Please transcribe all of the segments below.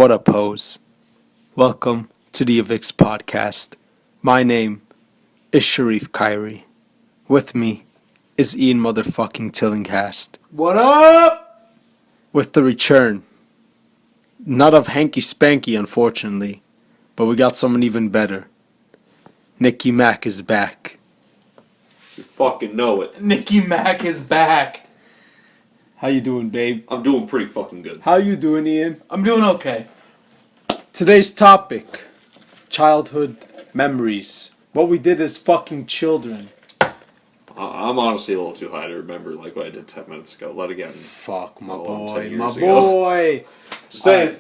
What up, hoes? Welcome to the Avyx Podcast. My name is Sherif Khairy. With me is Ian motherfucking Tillinghast. What up? With the return, not of Hanky Spanky, unfortunately, but we got someone even better. Nicky Mac is back. You fucking know it. Nicky Mac is back. How you doing, babe? I'm doing pretty fucking good. How you doing, Ian? I'm doing okay. Today's topic, childhood memories. What we did as fucking children. I'm honestly a little too high to remember like what I did 10 minutes ago. Let again. Fuck, my 10 boy, years my ago. boy. Just saying.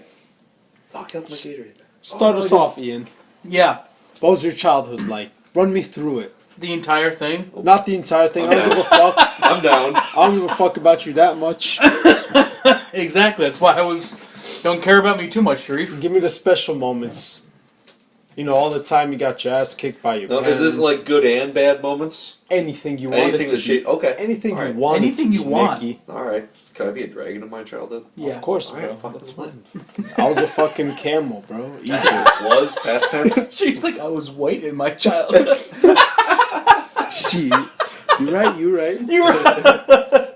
Fuck, that's my Gatorade. Start us off, Ian. Yeah, What was your childhood like? Run me through it. the entire thing. Not the entire thing. I don't give a fuck. I'm down. I don't give a fuck about you that much. Exactly. That's why don't care about me too much, Sherif. Give me the special moments. You know, all the time you got your ass kicked by your No, parents. is this like good and bad moments? anything you want? Anything that shape? Okay. Anything Alright. you want. Anything you want. Nicky. All right. Can I be a dragon in my childhood? Yeah. Of course, All right, bro. fuck, That's that's fine. I was a fucking camel, bro. Egypt. Was past tense. She's like, I was white in my childhood. Shit. You right. You were.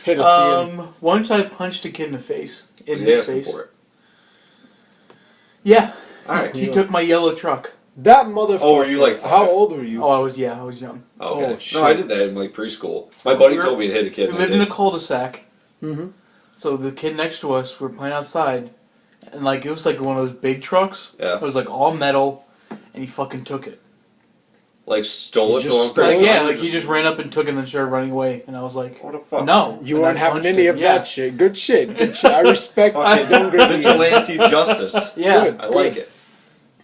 Hit us, Ian. Once I punched a kid in the face. In Yeah, his face. for it. Yeah. All right. He took my yellow truck. That motherfucker. Oh, were you like How 5? old were you? Oh, I was young. Okay. Oh, shit. No, I did that in like preschool. My buddy told me to hit a kid. We and I lived in a did. cul-de-sac. Mm-hmm. So the kid next to us, we were playing outside, and like it was like one of those big trucks. Yeah. It was like all metal, and he fucking took it. Like stole You it just to him. stole Like, it? yeah, like he just ran up and took it and then started running away, and I was like, What the fuck? no. You And weren't I having punched any him. of Yeah. that shit. Good shit. Good shit. I respect Fucking younger than you. vigilante justice. Yeah. Good. I like it.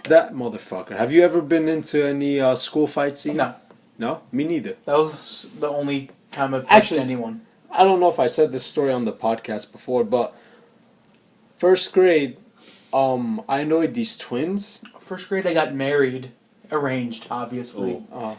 That motherfucker. Have you ever been into any school fights? Ian? No, No? Me neither. that was the only time I've punched Actually- anyone. I don't know if I said this story on the podcast before, but first grade, I annoyed these twins. First grade, I got married, arranged, obviously. Oh.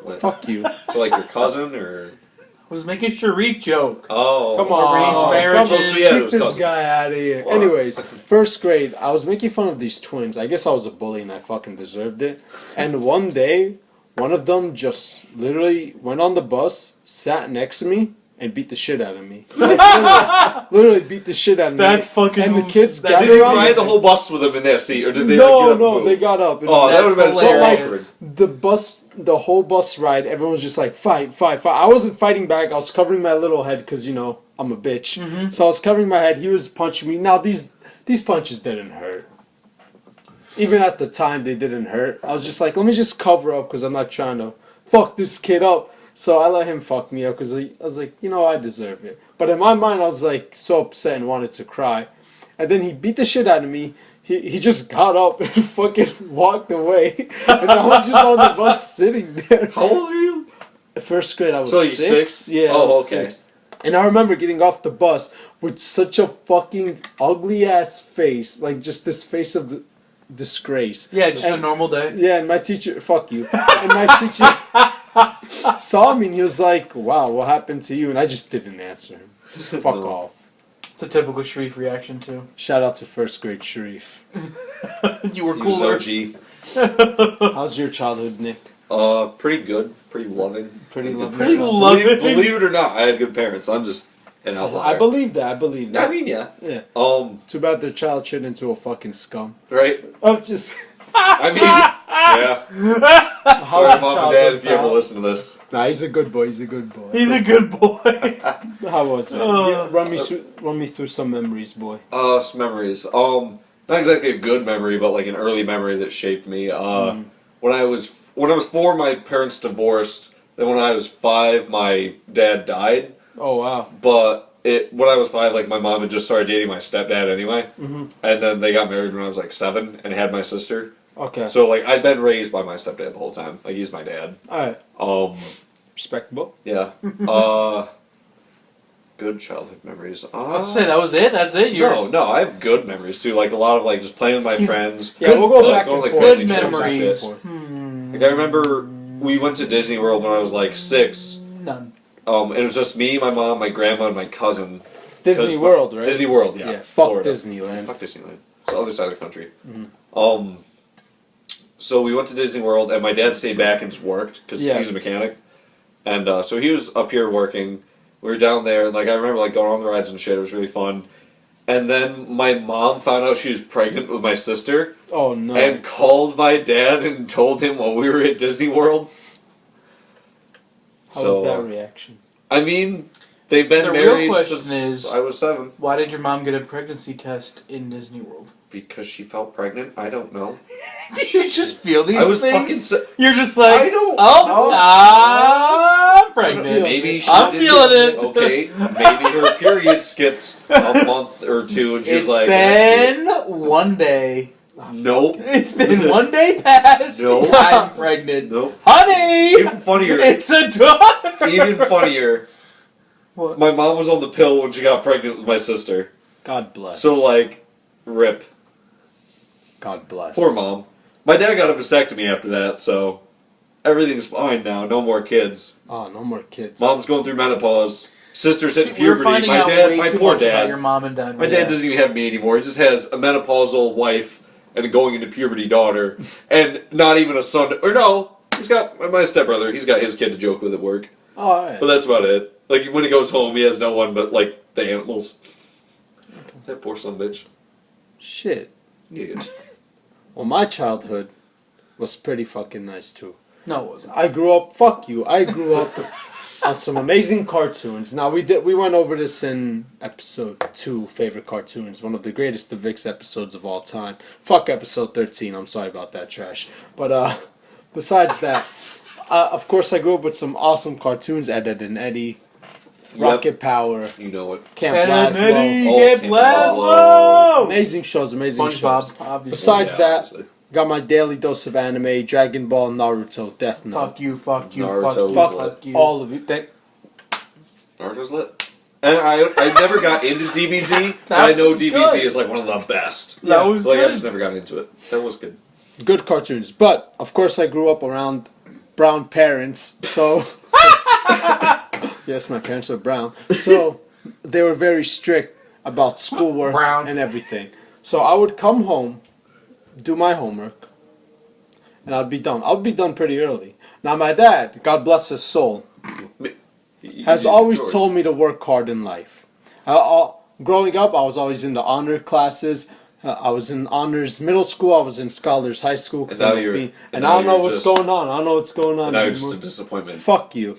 What? Fuck you. So like your cousin or? I was making Sherif joke. Oh. Come on. Arranged marriages. Oh, so yeah, it Get was this cousin. guy out of here. Wow. Anyways, first grade, I was making fun of these twins. I guess I was a bully and I fucking deserved it. And one day, one of them just literally went on the bus, sat next to me, and beat the shit out of me. Like, literally beat the shit out of me. That's fucking. And the kids that- got Did he around ride me. the whole bus with him in that seat, or did they like, get No, up and no, move? they got up. And Oh, that That's would have been so hilarious. awkward. the whole bus ride, everyone was just like, fight, fight, fight. I wasn't fighting back. I was covering my little head because, you know, I'm a bitch. Mm-hmm. So I was covering my head. He was punching me. Now, these punches didn't hurt. Even at the time, they didn't hurt. I was just like, let me just cover up because I'm not trying to fuck this kid up. So I let him fuck me up because I was like, you know, I deserve it. But in my mind, I was like so upset and wanted to cry. And then he beat the shit out of me. He just got up and fucking walked away. And I was just on the bus sitting there. How old are you? First grade, I was So you're 6. 6? Yeah. I Oh, was okay. 6. And I remember getting off the bus with such a fucking ugly ass face. Like just this face of the disgrace. Yeah, just a And- normal day. Yeah, and my teacher, fuck you. And my teacher saw me and he was like, wow, what happened to you? And I just didn't answer him. Fuck No. off. It's a typical Sherif reaction, too. Shout out to first grade Sherif. You were He was cooler. OG. How's your childhood, Nick? Pretty good. Pretty loving. Pretty loving. Pretty childhood. loving. Believe it or not, I had good parents. I'm just an outlier. I believe that. I believe I that. mean, yeah. Yeah. Too Too bad their child turned into a fucking scum. right? I'm just. I mean, yeah. How's Sorry, your mom and childhood, dad, if you ever pal? listen to this. Nah, he's a good boy. He's a good boy. He's a good boy. How was it? Run me through some memories, boy. Some memories. Not exactly a good memory, but like an early memory that shaped me. When I was 4, my parents divorced. Then when I was 5, my dad died. Oh wow. But when I was 5, like my mom had just started dating my stepdad anyway, and then they got married when I was like 7 and had my sister. Okay. So like I've been raised by my stepdad the whole time. Like he's my dad. All right. Respectable. Yeah. Good childhood memories. I'll say that was it. That's it. No, I have good memories too. Like a lot of like just playing with my friends. Yeah, we'll go Like, back going and to, forth. family Good trips and memories. shit. Like I remember we went to Disney World when I was like 6. None. And it was just me, my mom, my grandma, and my cousin. Disney World, right? Disney World, yeah. Yeah. Fuck Florida. Disneyland. Fuck Disneyland. It's the other side of the country. So we went to Disney World, and my dad stayed back and just worked because he's a mechanic. And so he was up here working. We were down there, and like I remember like going on the rides and shit. It was really fun. And then my mom found out she was pregnant with my sister. Oh no! And called my dad and told him while we were at Disney World. How was that reaction? I mean, they've been married since I was 7. Why did your mom get a pregnancy test in Disney World? Because she felt pregnant? I don't know. Did you just feel these I was things? fucking You're just like, I don't oh, know. I'm pregnant. Maybe she I'm did feeling it. Okay, maybe her period skipped a month or two and she was like... It's been one day. Nope. It's been one day past. Nope. I'm pregnant. Nope. Honey! Even funnier. It's a daughter! Even funnier. What? My mom was on the pill when she got pregnant with my sister. God bless. So, like, rip. God bless. Poor mom. My dad got a vasectomy after that, so everything's fine now. No more kids. Oh, no more kids. Mom's going through menopause. Sister's hitting We're puberty. finding My out dad, way my too poor much about dad. your mom and dad. My dad doesn't even have me anymore. He just has a menopausal wife and a going into puberty daughter, and not even a son. Or no, he's got my stepbrother. He's got his kid to joke with at work. Oh, all right. But that's about it. Like when he goes home, he has no one but like the animals. That poor son bitch. Shit. Yeah. Well, my childhood was pretty fucking nice too. No, it wasn't. I grew up. Fuck you. I grew up on some amazing cartoons. Now we went over this in episode 2, favorite cartoons, one of the greatest Avyx episodes of all time. Fuck episode 13. I'm sorry about that trash. But besides that, of course I grew up with some awesome cartoons. Ed, Edd and Eddy, Rocket Power, You know it. Camp Ed, Edd and Laszlo. Eddy, Oh, Camp Camp Laszlo! Amazing shows, amazing shows. SpongeBob, obviously. Besides Yeah, that, obviously. got my daily dose of anime: Dragon Ball, Naruto, Death Note. Fuck you, fuck you, Naruto's fuck you, lit. fuck you. All of you. Naruto's lit. And I never got into DBZ, but I know DBZ good. is like one of the best. That was Like I good. just never got into it. That was good. Good cartoons. But, of course, I grew up around brown parents, so... Yes, my parents are brown. So, they were very strict about schoolwork Brown. and everything. So, I would come home, do my homework, and I'd be done. I'd be done pretty early. Now, my dad, God bless his soul, has always told me to work hard in life. Growing up, I was always in the honor classes. I was in honors middle school. I was in scholars high school. And now you're- and and I now don't know you're what's just- going on. I don't know what's going on. And now you're just anymore. a disappointment. Fuck you.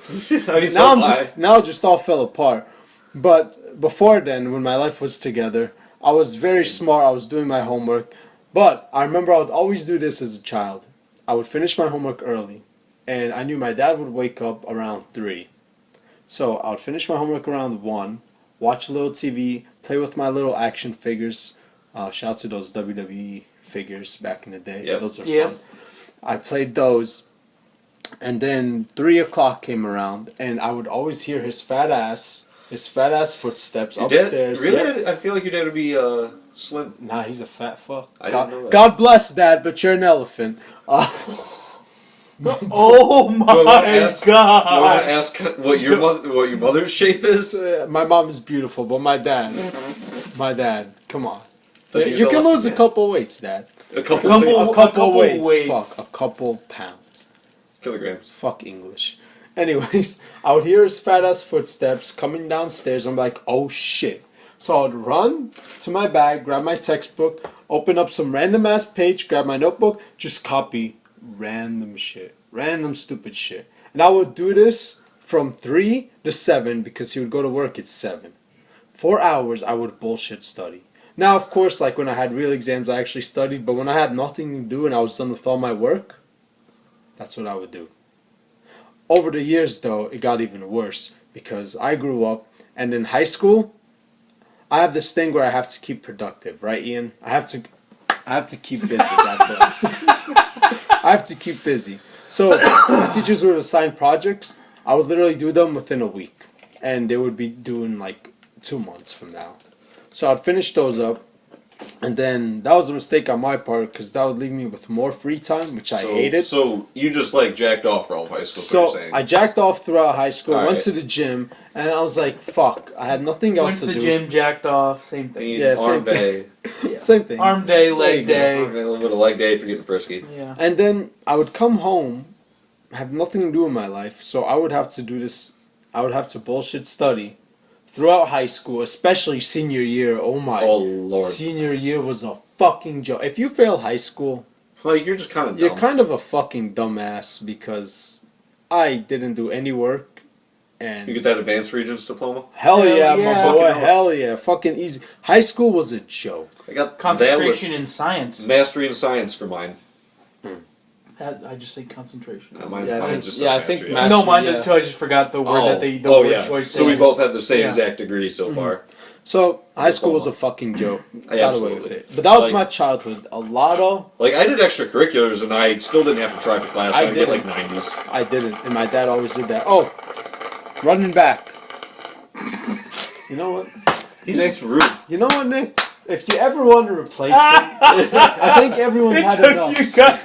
I mean, so Now I'm am I. just now it just all fell apart. But before then, when my life was together, I was very smart. I was doing my homework. But I remember I would always do this as a child. I would finish my homework early, and I knew my dad would wake up around 3. So I would finish my homework around 1, watch a little TV, play with my little action figures. Shout out to those WWE figures back in the day. Yep. Those are Yep. fun. I played those. And then 3 o'clock came around, and I would always hear his fat ass footsteps Your dad- upstairs. Really? Yep. I feel like your dad would be slim. Nah, he's a fat fuck. I God, didn't know that. God bless Dad, but you're an elephant. Oh my Do I want to ask god! what your mother's shape is? My mom is beautiful, but my dad, come on. But he's You can all- lose a couple weights, Dad. A couple couple- A couple weights. weights. Fuck, a couple pounds. kilograms. Fuck English. Anyways, I would hear his fat ass footsteps coming downstairs. I'm like, oh shit. So I would run to my bag, grab my textbook, open up some random ass page, grab my notebook, just copy random shit. Random stupid shit. And I would do this from 3 to 7 because he would go to work at 7. 4 hours I would bullshit study. Now, of course, like when I had real exams, I actually studied, but when I had nothing to do and I was done with all my work, that's what I would do. Over the years, though, it got even worse because I grew up, and in high school, I have this thing where I have to keep productive, right, Ian? I have to keep busy. God bless. I have to keep busy. So the teachers would assign projects. I would literally do them within a week, and they would be doing like 2 months from now. So I'd finish those up, And then that was a mistake on my part because that would leave me with more free time, which I hated. So you just like jacked off for all of high school. So you're saying. I jacked off throughout high school, All went right. to the gym, and I was like, "Fuck!" I had nothing else Went to the do. gym, jacked off, same thing. Yeah, arm same day. Yeah. Same thing. Arm day, leg day. A little bit of leg day for getting frisky. Yeah. And then I would come home, have nothing to do in my life, so I would have to do this. I would have to bullshit study throughout high school, especially senior year. Oh my! Oh Lord! Senior year was a fucking joke. If you fail high school, Like you're just kind of. you're kind of a fucking dumbass because I didn't do any work, and You get that advanced regents diploma. hell yeah, my yeah. boy, Fucking hell yeah, fucking easy. High school was a joke. I got Concentration in science. that with mastery in science for mine. I just say concentration. Mine, Yeah, I mine think- just yeah, says I think mastery. mastery- No, mine yeah. does too. I just forgot the word that the oh word yeah. choice. So we thing both is. have the same Yeah. exact degree so far. So high school was a fucking joke. Got away Absolutely. with it. But that was Like- my childhood. A lotto. Like I did extracurriculars and I still didn't have to try for class. I I get like didn't. 90s. I didn't, and my dad always did that. Oh, running back. You know what? He's just rude. You know what, Nick? If you ever want to replace him, I think everyone's It had took enough. you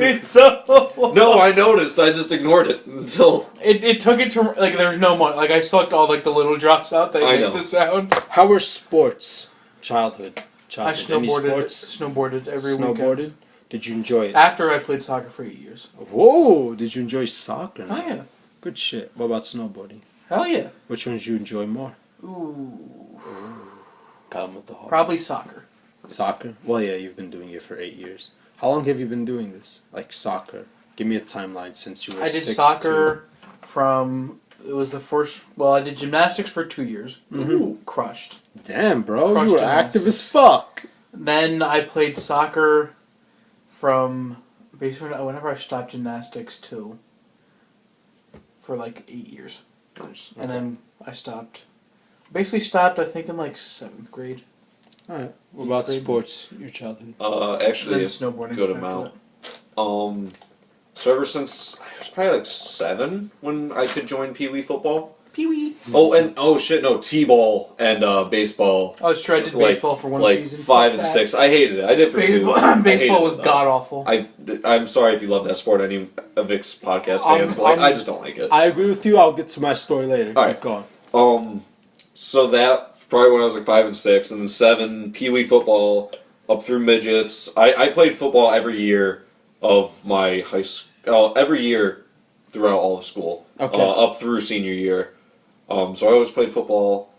guys so long. No, I noticed. I just ignored it until. It took it to like there's no money. Like I sucked all like the little drops out that I make know. the sound. How were sports? Childhood. I Any sports? snowboarded every Snowboarded. weekend. Did you enjoy it? After I played soccer for 8 years. Whoa! Did you enjoy soccer? Oh yeah. Good shit. What about snowboarding? Hell yeah. Which ones you enjoy more? Ooh. Come with the heart. Probably soccer. Soccer? Well, yeah, you've been doing it for 8 years. How long have you been doing this? Like soccer? Give me a timeline since you were I did 6 soccer from it was the first. Well, I did gymnastics for 2 years. Mhm. Crushed. Damn, bro, Crushed you were gymnastics. active as fuck. Then I played soccer from basically whenever I stopped gymnastics too. For like 8 years, Nice. and then I stopped. Basically stopped. I think in like 7th grade. Alright. What about Grade. sports? Your childhood? Actually, Then a snowboarding. good after amount. So ever since I was probably like 7 when I could join Pee Wee football. Pee wee. Oh, and oh shit, no, T-ball and baseball. I was sure I did Like- baseball for one like season. 5 Fuck and that. 6. I hated it. I did for 2. Baseball, I hated baseball it, was though. god awful. I'm sorry if you love that sport. Any Avyx podcast fans, but like I just don't like it. I agree with you. I'll get to my story later. Alright. Keep going. So that probably when I was like 5 and 6, and then 7 Pee Wee football up through midgets. I played football every year of my high school. Every year throughout all of school. Okay. Up through senior year. So I always played football.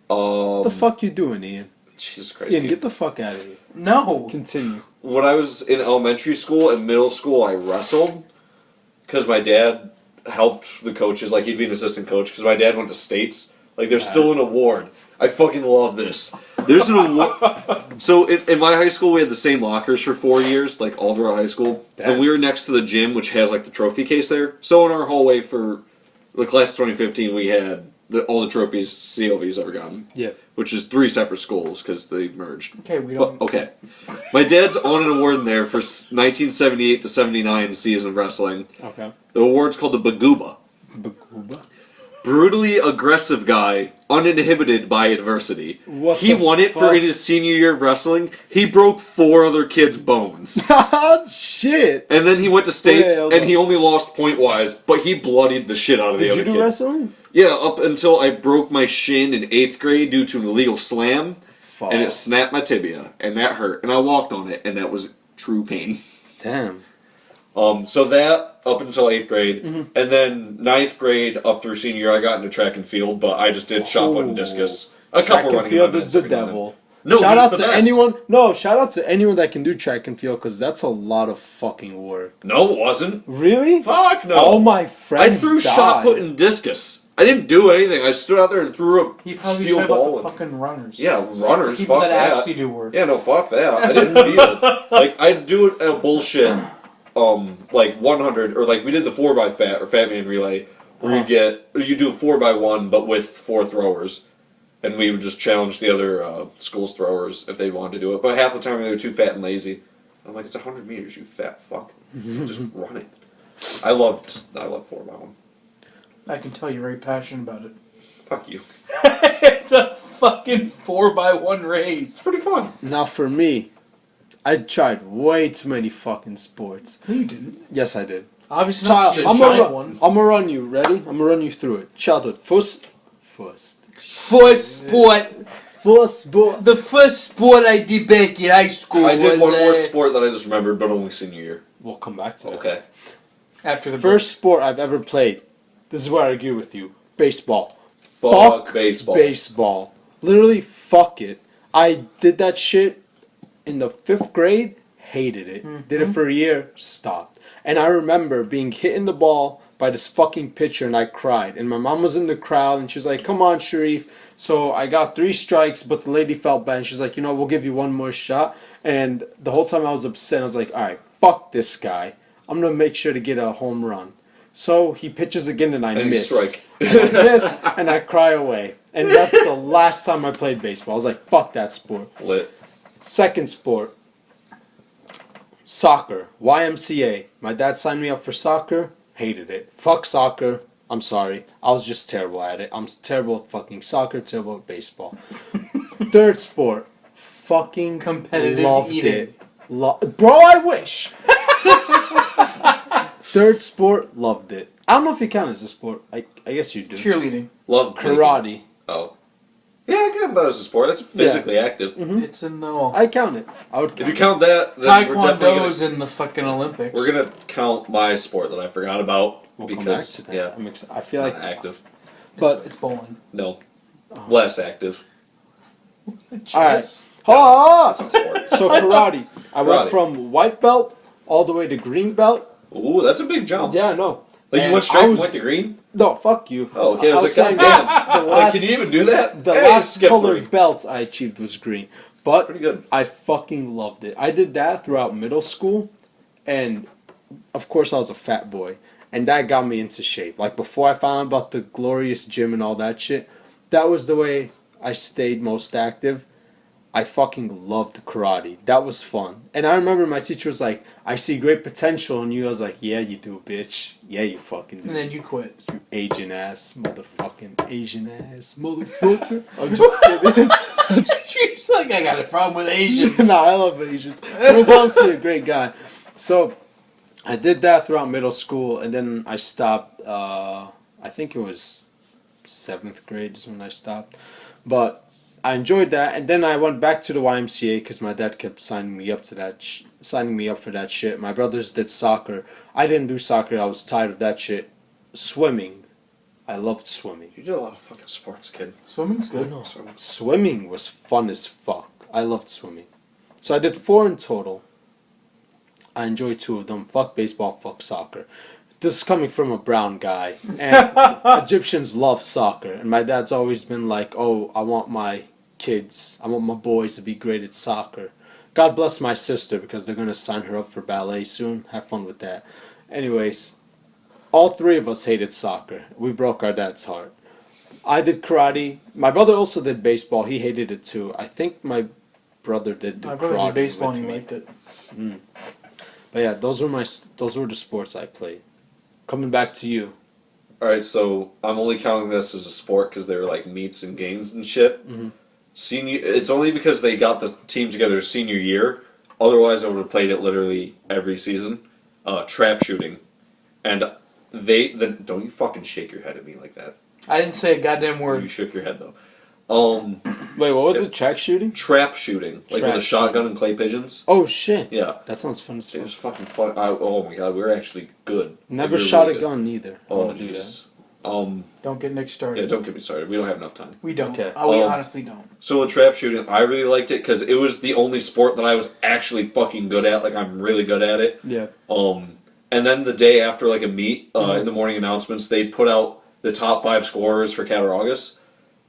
What the fuck you doing, Ian? Jesus Christ. Ian, dude. get the fuck out of here. No. Continue. When I was in elementary school and middle school, I wrestled because my dad helped the coaches. Like he'd be an assistant coach because my dad went to states. Like there's still an award. I fucking love this. There's an award. So in my high school, we had the same lockers for 4 years, like all throughout high school, Damn. and we were next to the gym, which has like the trophy case there. So in our hallway for the class of 2015, we had all the trophies CLV's ever gotten. Yeah. Which is 3 separate schools because they merged. Okay, we But, don't. okay. My dad's on an award in there for 1978 to 79 season of wrestling. Okay. The award's called the Baguba. Baguba? Brutally aggressive guy, uninhibited by adversity. What He the won it for fuck? in his senior year of wrestling. He broke 4 other kids' bones. Shit. And then he went to states, hold and on. he only lost point-wise, but he bloodied the shit out of the Did other you do kid. wrestling? Yeah, up until I broke my shin in 8th grade due to an illegal slam. Fuck. And it snapped my tibia, and that hurt. And I walked on it, and that was true pain. Damn. So that up until 8th grade, Mm-hmm. and then 9th grade up through senior year, I got into track and field, but I just did shot put and discus. A Track couple and running field events is the every now and then. devil. No, shout but out it's to the best. anyone. No, shout out to anyone that can do track and field because that's a lot of fucking work. No, it wasn't. Really? Fuck no. All my I friends threw died. shot put and discus. I didn't do anything. I stood out there and threw a He probably steel said ball. about the And, fucking runners. yeah, runners. People Fuck that that. actually do work. Yeah, no, fuck that. I didn't field. Like I'd do it in a bullshit, like 100 or like we did the 4x or fat man relay, where you do a 4x1 but with 4 throwers, and we would just challenge the other school's throwers if they wanted to do it. But half the time they were too fat and lazy. I'm like, it's 100 meters, you fat fuck. Just run it. I love 4x1. I can tell you're very passionate about it. Fuck you. It's a fucking 4x1 race. It's pretty fun. Now for me, I tried way too many fucking sports. No, you didn't. Yes, I did. Obviously Child, not. I'm Giant gonna one. run you. Ready? I'm gonna run you through it. Childhood. First First sport. The first sport I did back in high school I did one more sport that I just remembered, but only senior year. We'll come back to that. Okay. After the First sport I've ever played. This is where I agree with you. Baseball. Fuck baseball. Baseball. Literally, fuck it. I did that shit in the 5th grade. Hated it. Mm-hmm. Did it for a year. Stopped. And I remember being hit in the ball by this fucking pitcher, and I cried. And my mom was in the crowd, and she was like, "Come on, Sherif." So I got 3 strikes, but the lady felt bad. And she's like, "We'll give you one more shot." And the whole time I was upset. I was like, "All right, fuck this guy. I'm gonna make sure to get a home run." So he pitches again, and I miss. Strike. And I miss, and I cry away. And that's the last time I played baseball. I was like, "Fuck that sport." Lit. Second sport. Soccer. YMCA. My dad signed me up for soccer. Hated it. Fuck soccer. I'm sorry. I was just terrible at it. I'm terrible at fucking soccer, terrible at baseball. Third sport. Fucking Competitive loved eating. it. Bro, I wish. Third sport, loved it. I don't know if you count as a sport. I guess you do. cheerleading. Love Karate. Oh. Yeah, I count that as a sport. That's physically active. It's in the wall. I count it. I would If count you it. count that, then we're definitely Taekwondo's gonna, in the fucking Olympics. we're gonna count my sport that I forgot about We'll come back because to that. yeah, I'm excited. I it's feel not like, active. but It's bowling. No, less active. all right. Chess. Ah! That's not sport. So karate. I went Karate. from white belt all the way to green belt. Ooh, that's a big jump. Yeah, no. Like you And went straight I from was- white to green. No, fuck you. Oh, okay. I was like, saying God the damn. Like, last, can you even do that? the Hey, last skip colored 3. belt I achieved was green. But Pretty good. I fucking loved it. I did that throughout middle school, and of course I was a fat boy, and that got me into shape. Like before I found out about the glorious gym and all that shit, that was the way I stayed most active. I fucking loved karate. That was fun. And I remember my teacher was like, "I see great potential in you." I was like, "Yeah, you do, bitch. Yeah, you fucking do. And then you quit. You Asian ass, motherfucking Asian ass, motherfucker." I'm just kidding. She's like, I got a problem with Asians. No, I love Asians. He was honestly a great guy. So I did that throughout middle school, and then I stopped. I think it was 7th grade is when I stopped, but I enjoyed that. And then I went back to the YMCA because my dad kept signing me up to that, signing me up for that shit. My brothers did soccer. I didn't do soccer. I was tired of that shit. Swimming. I loved swimming. You did a lot of fucking sports, kid. Swimming's good. Swimming was fun as fuck. I loved swimming. So I did 4 in total. I enjoyed 2 of them. Fuck baseball, fuck soccer. This is coming from a brown guy. And Egyptians love soccer. And my dad's always been like, "Oh, I want my boys to be great at soccer." God bless my sister because they're going to sign her up for ballet soon. Have fun with that. Anyways, all 3 of us hated soccer. We broke our dad's heart. I did karate. My brother also did baseball. He hated it too. I think my brother did My karate brother did baseball with and he me. liked it. But yeah, those were the sports I played. Coming back to you. Alright, so I'm only counting this as a sport because they were like meets and games and shit. Mm-hmm. It's only because they got the team together senior year. Otherwise, I would have played it literally every season. Trap shooting. And don't you fucking shake your head at me like that. I didn't say a goddamn You word. shook your head though. Wait, what was it? Track shooting? Trap shooting. Like Trap with a shotgun and clay pigeons. Oh shit. Yeah. That sounds fun as It fuck. was fucking fun. Oh my god, we were actually good. Never We were shot really a good. gun either. I Oh wanna do jeez. Don't get Nick started. Yeah, don't get me started. We don't have enough time. We don't. Okay. We Um, honestly don't. So the trap shooting, I really liked it because it was the only sport that I was actually fucking good at. Like I'm really good at it. Yeah. And then the day after like a meet, in the morning announcements, they put out the top 5 scorers for Cattaraugus,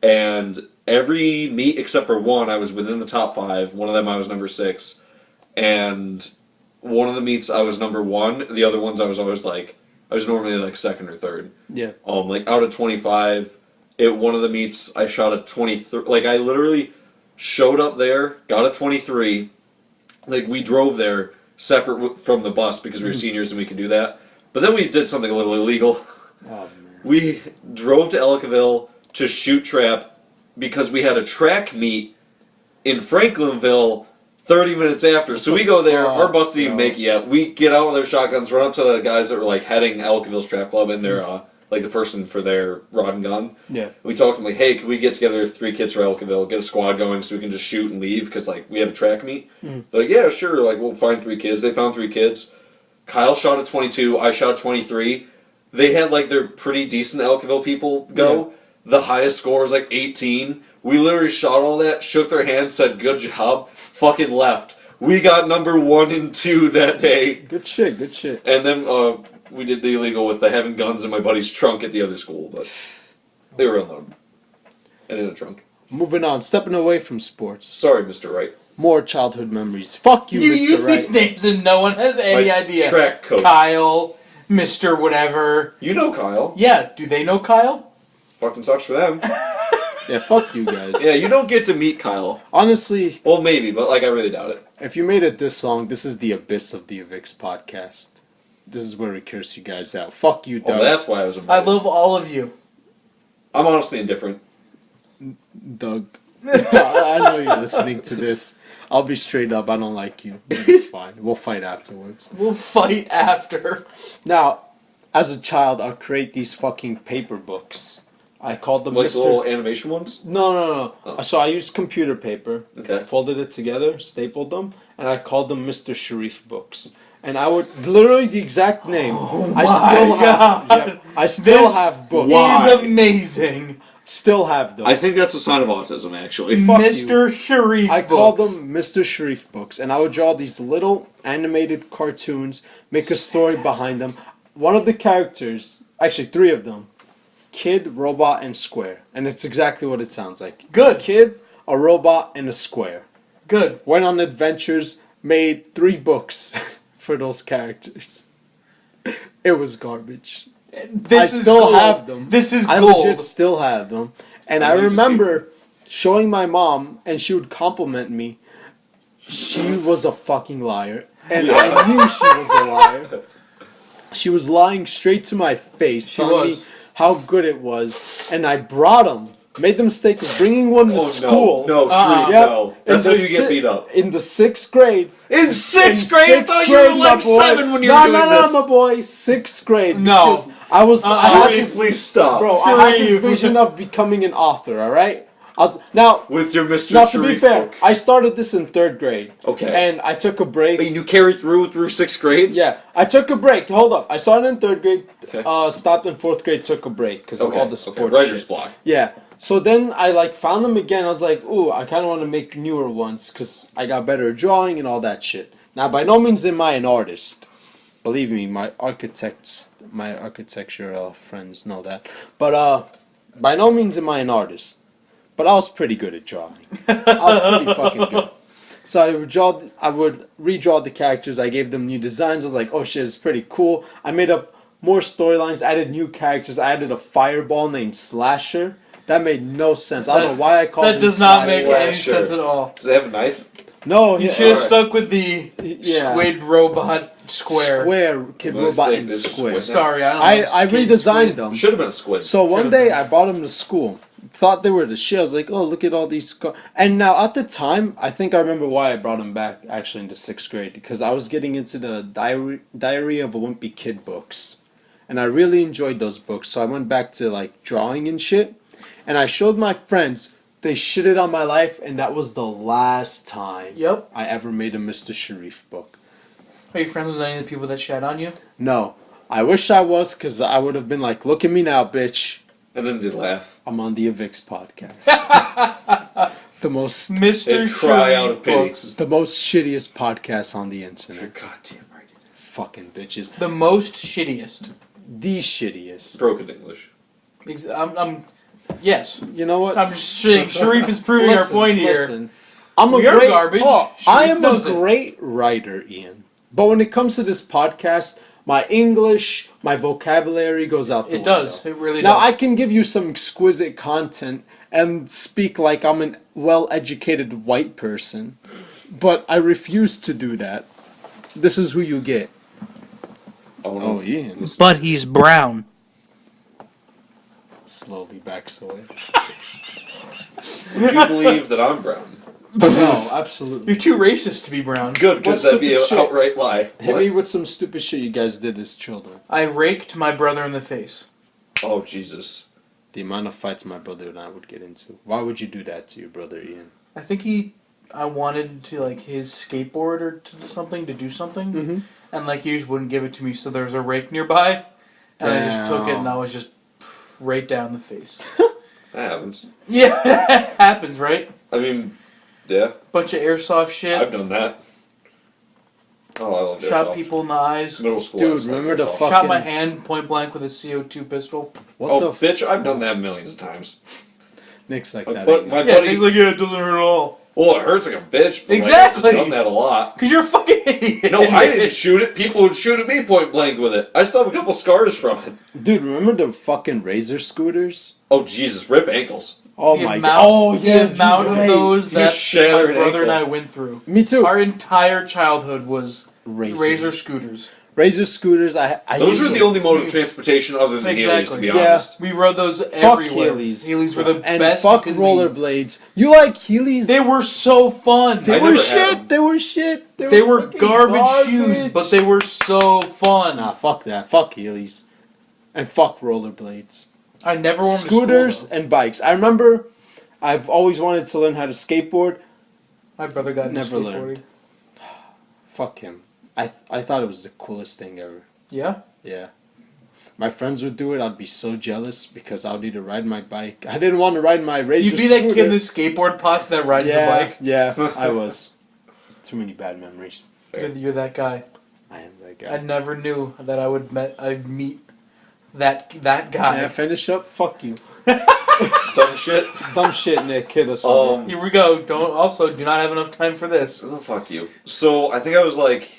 and every meet except for one, I was within the top 5. One of them I was number 6, and one of the meets I was number 1. The other ones I was always like, I was normally like 2nd or 3rd. Yeah. Like out of 25, one of the meets I shot a 23. Like I literally showed up there, got a 23. Like we drove there separate from the bus because we were seniors and we could do that. But then we did something a little illegal. Oh man. We drove to Ellicottville, to shoot trap because we had a track meet in Franklinville 30 minutes after. So we go there, our bus didn't even make it yet. We get out with our shotguns, run up to the guys that were like heading Elkville's Trap Club, and they're like the person for their rod and gun. Yeah. We talked to them like, hey, can we get together 3 kids from Elkville, get a squad going so we can just shoot and leave because like we have a track meet? They're like, yeah, sure. Like we'll find 3 kids. They found 3 kids. Kyle shot at 22. I shot 23. They had like their pretty decent Elkville people go. Yeah. The highest score was like 18. We literally shot all that, shook their hands, said good job, fucking left. We got number 1 and 2 that day. Good shit, good shit. And then we did the illegal with the having guns in my buddy's trunk at the other school, but they were unloaded. And in a trunk. Moving on, stepping away from sports. Sorry, Mr. Wright. More childhood memories. Fuck you, Mr. Wright. You use these names and no one has any idea. Track coach. Kyle, Mr. Whatever. You know Kyle. Yeah, do they know Kyle? Fucking sucks for them. Yeah, fuck you guys. Yeah, you don't get to meet Kyle. Honestly... Well, maybe, but like I really doubt it. If you made it this long, this is the abyss of the Avyx Podcast. This is where we curse you guys out. Fuck you, Doug. Oh, that's why I was I love all of you. I'm honestly indifferent. Doug. I know you're listening to this. I'll be straight up. I don't like you. It's fine. We'll fight afterwards. We'll fight after. Now, as a child, I'll create these fucking paper books. I called them like Mr. the little animation ones? No. Oh. So I used computer paper. Okay. Folded it together, stapled them, and I called them Mr. Sherif books. And I would literally the exact name. I still have books. He's amazing. Still have them. I think that's a sign of autism, actually. Mr. Sherif I books. called them Mr. Sherif books, and I would draw these little animated cartoons, make a story behind them. One of the characters, actually 3 of them, Kid, Robot, and Square. And it's exactly what it sounds like. Good. Kid, a robot, and a square. Good. Went on adventures, made 3 books for those characters. It was garbage. I still have them. This is I gold. legit still have them. And I remember showing my mom, and she would compliment me. She was a fucking liar. And I knew she was a liar. She was lying straight to my face, telling me how good it was. And I brought them. Made the mistake of bringing one to school. No, Sherif, no. That's how you get beat up. In the 6th grade. In 6th grade? I thought you were like 7 when you were doing this. No, my boy. 6th grade. No. Because I was... Sherif, please stop. Bro, I had this vision of becoming an author, alright? Now, with your Mr. Now, Sherif to be fair, book. I started this in 3rd grade. Okay. And I took a break. Wait, you carried through 6th grade? Yeah. I took a break. Hold up. I started in 3rd grade. Okay. Stopped in 4th grade, took a break because of all the sports Writer's shit. block. Yeah. So then I found them again. I was like, ooh, I kind of want to make newer ones because I got better at drawing and all that shit. Now, by no means am I an artist. Believe me, my architecture friends know that. But by no means am I an artist. But I was pretty good at drawing. I was pretty fucking good. So I would redraw the characters. I gave them new designs. I was like, oh shit, it's pretty cool. I made up more storylines, added new characters. I added a fireball named Slasher. That made no sense. I don't know why I called him That does not Slasher. make any sense at all. Does it have a knife? No, You should have stuck with the squid robot square. Square, Kid Nice Robot, thing, and this is Square. squid. Sorry, I don't know. I redesigned them. Should have been a squid. So one Should've day been. I brought them to school. Thought they were the shit. I was like, oh, look at all these. And now at the time, I think I remember why I brought them back actually into 6th grade. Because I was getting into the Diary of a Wimpy Kid books. And I really enjoyed those books. So I went back to like drawing and shit. And I showed my friends. They shitted on my life. And that was the last time I ever made a Mr. Sherif book. Are you friends with any of the people that shat on you? No. I wish I was because I would have been like, look at me now, bitch. And then they laugh. I'm on the Avyx Podcast. The most Mr. They cry out Sherif of pity. books. the most shittiest podcast on the You're internet. goddamn right. Fucking bitches. The most shittiest. The shittiest. Broken English. Yes. You know what? I'm just saying, Sherif is proving our point here. Listen. I'm a We are great garbage. I Sherif am a knows it. great writer, Ian. But when it comes to this podcast, my English, my vocabulary goes out the It window. does. It really Now, does. I can give you some exquisite content and speak like I'm a well-educated white person, but I refuse to do that. This is who you get. Oh, no. Ian. But he's brown. slowly backs away. Would you believe that I'm brown? No, absolutely. You're too racist to be brown. Good, because What's that'd be an stupid shit? outright lie. Hit What? me with some stupid shit you guys did as children. I raked my brother in the face. Oh, Jesus. The amount of fights my brother and I would get into. Why would you do that to your brother, Ian? I think I wanted to, like, his skateboard or to do something. Mm-hmm. And, like, he just wouldn't give it to me, so there was a rake nearby. And I just took it and I was just right down the face. That happens. Yeah, it happens, right? I mean, yeah. Bunch of airsoft shit. I've done that. Oh, I love Shot airsoft. people in the eyes. Middle school. Dude, I was like remember the airsoft. fuck- Shot my fucking- hand point blank with a CO2 pistol. What Oh, the bitch, I've done that millions of times. Nick's like My that. bu- ain't my it? Yeah, buddy- he's like, yeah, it doesn't hurt at all. Well, it hurts like a bitch, but Exactly. like, I've just done that a lot. Because you're a fucking idiot. No, I didn't shoot it. People would shoot at me point blank with it. I still have a couple scars from it. Dude, remember the fucking razor scooters? Oh, Jesus, rip ankles. Oh The my amount- god. Oh yeah, The amount of those You that shattered my an brother and I ankle. went through. Me too. Our entire childhood was Razor. razor scooters. Razor scooters. I Those used are the to- only mode of transportation other than Heelys, to Exactly. be Yeah. honest. We rode those everywhere. Heelys. Heelys were the and best. fuck you could leave. rollerblades. You like Heelys? They were so fun. They I were never had shit. them. They were shit. They were fucking garbage shoes, but they were so fun. Nah, fuck that. Fuck Heelys. And fuck rollerblades. I never wanted Scooters to school, and bikes. I remember I've always wanted to learn how to skateboard. though. My brother got into Never skateboarding. learned. Fuck him. I thought it was the coolest thing ever. Yeah? Yeah. My friends would do it. I'd be so jealous because I would need to ride my bike. I didn't want to ride my razor You'd be that scooter. kid in the skateboard posse that rides the bike. Yeah, I was. Too many bad memories. You're that guy. I am that I guy. never knew that I'd meet that guy. Yeah, finish up. Fuck you. Dumb shit. Dumb shit, Nick. Hit us. Here we go. Do not have enough time for this. Oh, fuck you. So, I think I was like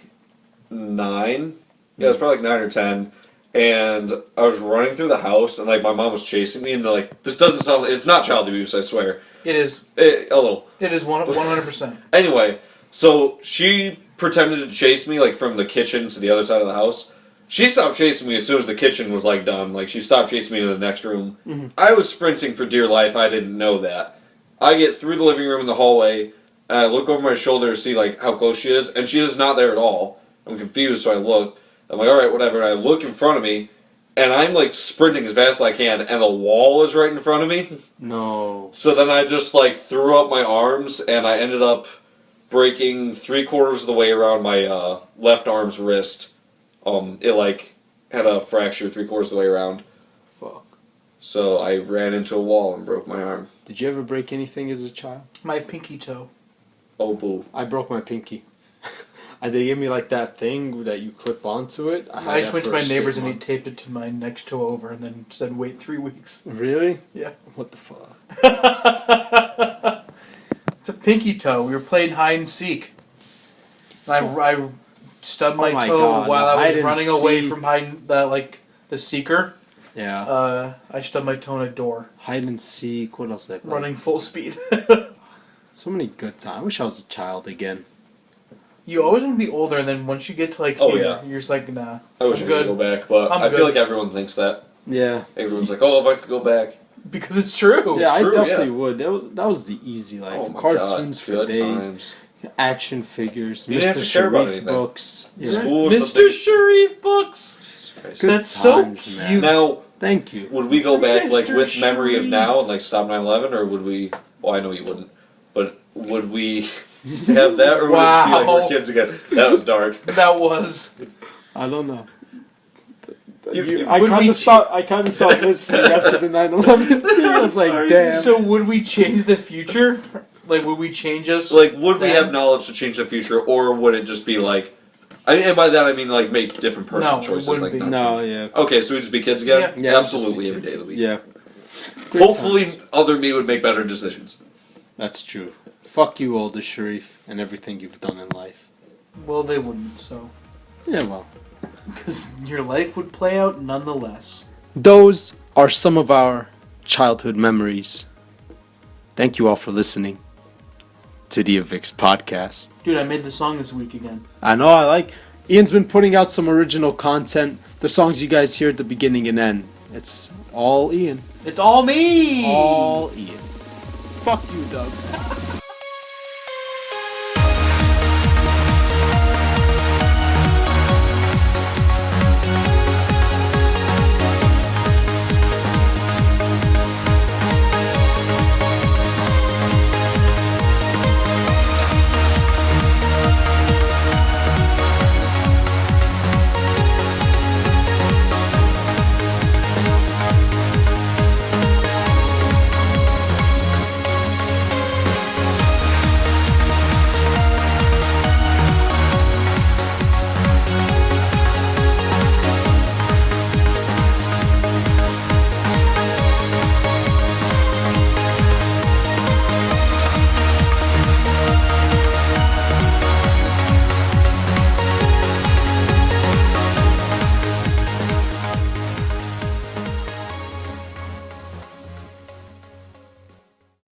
9. Yeah, I was probably like 9 or 10. And I was running through the house, and like my mom was chasing me, and like, this doesn't sound, it's not child abuse, I swear. It is. A little. It is 100%. Anyway, so she pretended to chase me like from the kitchen to the other side of the house. She stopped chasing me as soon as the kitchen was like done. Like she stopped chasing me to the next room. Mm-hmm. I was sprinting for dear life. I didn't know that. I get through the living room in the hallway, and I look over my shoulder to see like how close she is, and she is not there at all. I'm confused, so I look. I'm like, all right, whatever. And I look in front of me, and I'm like sprinting as fast as I can, and the wall is right in front of me. No. So then I just like threw up my arms, and I ended up breaking 3/4 of the way around my left arm's wrist. It like had a fracture 3/4 of the way around. Fuck. So I ran into a wall and broke my arm. Did you ever break anything as a child? My pinky toe. Oh boo! I broke my pinky. They gave me like that thing that you clip onto it. had I just that went to for a my neighbor's straight and he taped it to my next toe over and then said, wait 3 weeks. month. Really? Yeah. What the fuck? It's a pinky toe. We were playing hide and seek. And I stubbed my, Oh my toe God, while I hide was and running away seek. from the seeker. Yeah. I stubbed my toe in a door, Hide and seek. What else did I play? running full speed. So many good times. I wish I was a child again. You always want to be older, and then once you get to like Oh, here, yeah. you're just like, nah. I wish I'm I could good. go back, but I'm I feel good. like everyone thinks that. Yeah. Everyone's like, "Oh, if I could go back." Because it's true. Yeah, true, I definitely would. That was the easy life. Oh my Cartoons God, for good days. times. Action figures. You didn't Mr. have to care about Sherif anything. books. Yeah. School was Mr. the big- Sherif books. Jesus Christ. Good That's so times, man. cute. Now, Thank you. would we go back like Mr. with memory of Sherif. now and like stop 9/11, or would we? Well, I know you wouldn't, but would we have that, or would it just be like Wow. we're kids again? That was dark. That was. I don't know. You- I would we kind of stopped. I kind of stopped listening after the 9/11 thing. I was like, Sorry. damn. So would we change the future? Like, would we change us? Like, would we Then? have knowledge to change the future, or would it just be like? And by that I mean like make different personal No, it choices. wouldn't Like be. not No, change. yeah. Okay, so we'd just be kids again. Yeah. Yeah, Absolutely just every be day of the week. Yeah. Great Hopefully, times. other me would make better decisions. That's true. Fuck you, older Sherif, and everything you've done in life. Well, they wouldn't, so. Yeah, well. Because your life would play out nonetheless. Those are some of our childhood memories. Thank you all for listening to the Avyx Podcast. Dude, I made the song this week again. I know, I like... Ian's been putting out some original content. The songs you guys hear at the beginning and end. It's All Ian. It's all me! All Ian. Fuck you, Doug.